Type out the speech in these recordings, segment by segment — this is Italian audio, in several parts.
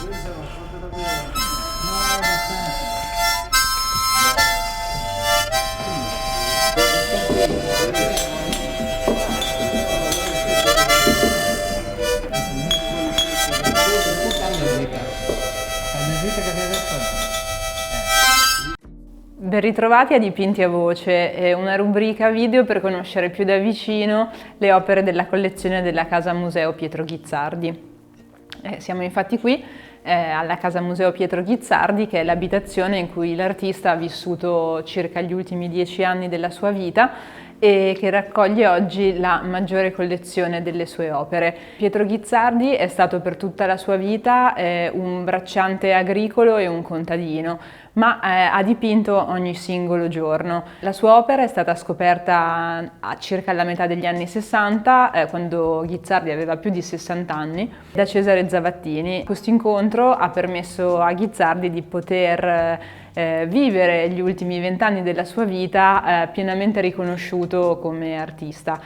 Ben ritrovati a Dipinti a Voce, una rubrica video per conoscere più da vicino le opere della collezione della Casa Museo Pietro Ghizzardi. Siamo infatti qui alla Casa Museo Pietro Ghizzardi, che è l'abitazione in cui l'artista ha vissuto circa gli ultimi 10 anni della sua vita e che raccoglie oggi la maggiore collezione delle sue opere. Pietro Ghizzardi è stato per tutta la sua vita un bracciante agricolo e un contadino, ma ha dipinto ogni singolo giorno. La sua opera è stata scoperta a circa la metà degli anni 60, quando Ghizzardi aveva più di 60 anni, da Cesare Zavattini. Questo incontro ha permesso a Ghizzardi di poter vivere gli ultimi 20 anni della sua vita pienamente riconosciuto come artista.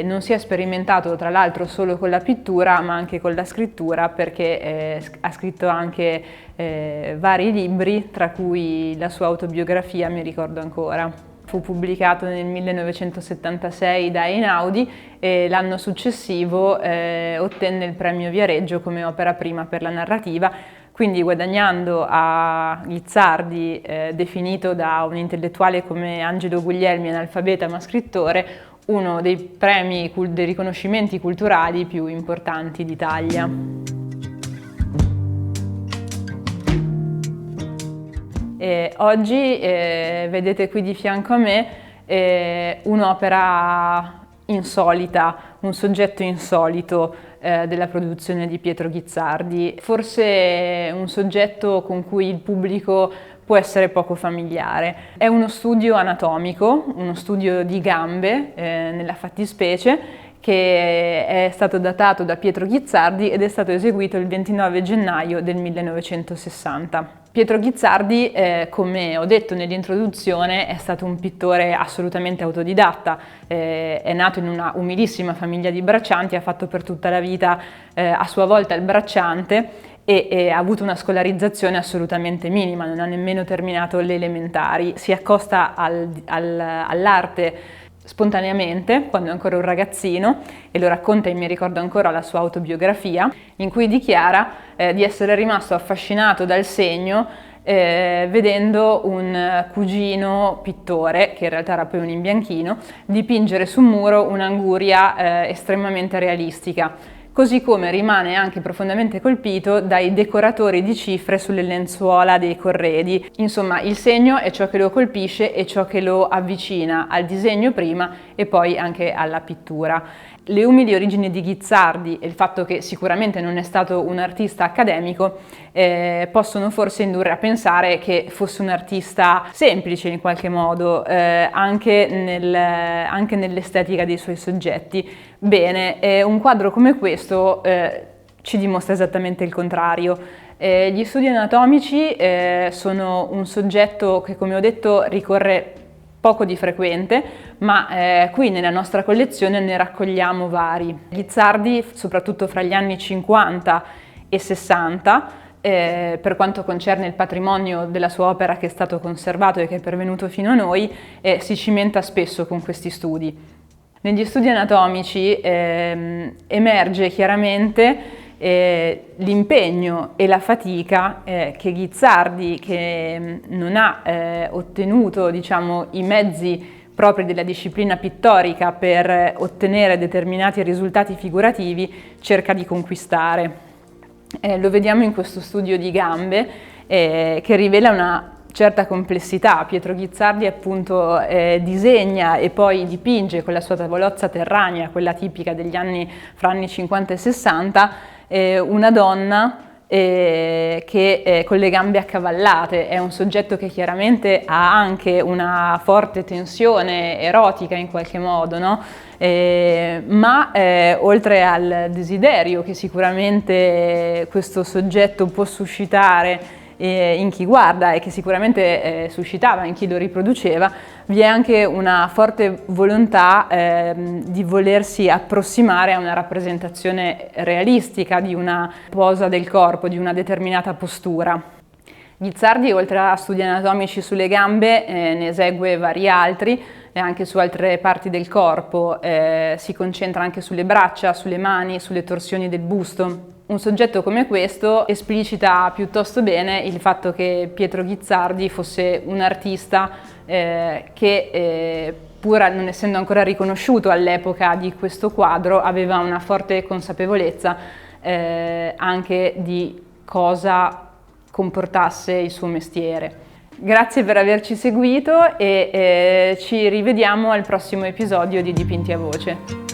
Non si è sperimentato tra l'altro solo con la pittura, ma anche con la scrittura, perché ha scritto anche vari libri, tra cui la sua autobiografia Mi ricordo ancora. Fu pubblicato nel 1976 da Einaudi e l'anno successivo ottenne il premio Viareggio come opera prima per la narrativa, quindi guadagnando a Ghizzardi, definito da un intellettuale come Angelo Guglielmi analfabeta ma scrittore, uno dei premi, dei riconoscimenti culturali più importanti d'Italia. Oggi vedete qui di fianco a me un'opera insolita, un soggetto insolito della produzione di Pietro Ghizzardi, forse un soggetto con cui il pubblico può essere poco familiare. È uno studio anatomico, uno studio di gambe nella fattispecie, che è stato datato da Pietro Ghizzardi ed è stato eseguito il 29 gennaio del 1960. Pietro Ghizzardi, come ho detto nell'introduzione, è stato un pittore assolutamente autodidatta, è nato in una umilissima famiglia di braccianti, ha fatto per tutta la vita a sua volta il bracciante e ha avuto una scolarizzazione assolutamente minima, non ha nemmeno terminato le elementari. Si accosta all'arte spontaneamente, quando è ancora un ragazzino, e lo racconta Mi ricordo ancora, la sua autobiografia, in cui dichiara di essere rimasto affascinato dal segno vedendo un cugino pittore, che in realtà era poi un imbianchino, dipingere su un muro un'anguria estremamente realistica. Così come rimane anche profondamente colpito dai decoratori di cifre sulle lenzuola dei corredi. Insomma, il segno è ciò che lo colpisce e ciò che lo avvicina al disegno prima e poi anche alla pittura. Le umili origini di Ghizzardi e il fatto che sicuramente non è stato un artista accademico possono forse indurre a pensare che fosse un artista semplice in qualche modo, anche nell'estetica dei suoi soggetti. Bene, un quadro come questo ci dimostra esattamente il contrario. Gli studi anatomici sono un soggetto che, come ho detto, ricorre poco di frequente, ma qui nella nostra collezione ne raccogliamo vari. Ghizzardi, soprattutto fra gli anni 50 e 60, per quanto concerne il patrimonio della sua opera che è stato conservato e che è pervenuto fino a noi, si cimenta spesso con questi studi. Negli studi anatomici emerge chiaramente l'impegno e la fatica che Ghizzardi, che non ha ottenuto, diciamo, i mezzi propri della disciplina pittorica per ottenere determinati risultati figurativi, cerca di conquistare. Lo vediamo in questo studio di gambe che rivela una certa complessità. Pietro Ghizzardi appunto disegna e poi dipinge con la sua tavolozza terranea, quella tipica degli anni fra anni 50 e 60, una donna con le gambe accavallate. È un soggetto che chiaramente ha anche una forte tensione erotica in qualche modo, no? Ma oltre al desiderio che sicuramente questo soggetto può suscitare in chi guarda e che sicuramente suscitava in chi lo riproduceva, vi è anche una forte volontà di volersi approssimare a una rappresentazione realistica di una posa del corpo, di una determinata postura. Guizzardi, oltre a studi anatomici sulle gambe, ne esegue vari altri, e anche su altre parti del corpo, si concentra anche sulle braccia, sulle mani, sulle torsioni del busto. Un soggetto come questo esplicita piuttosto bene il fatto che Pietro Guizzardi fosse un artista che, pur non essendo ancora riconosciuto all'epoca di questo quadro, aveva una forte consapevolezza anche di cosa comportasse il suo mestiere. Grazie per averci seguito e ci rivediamo al prossimo episodio di Dipinti a Voce.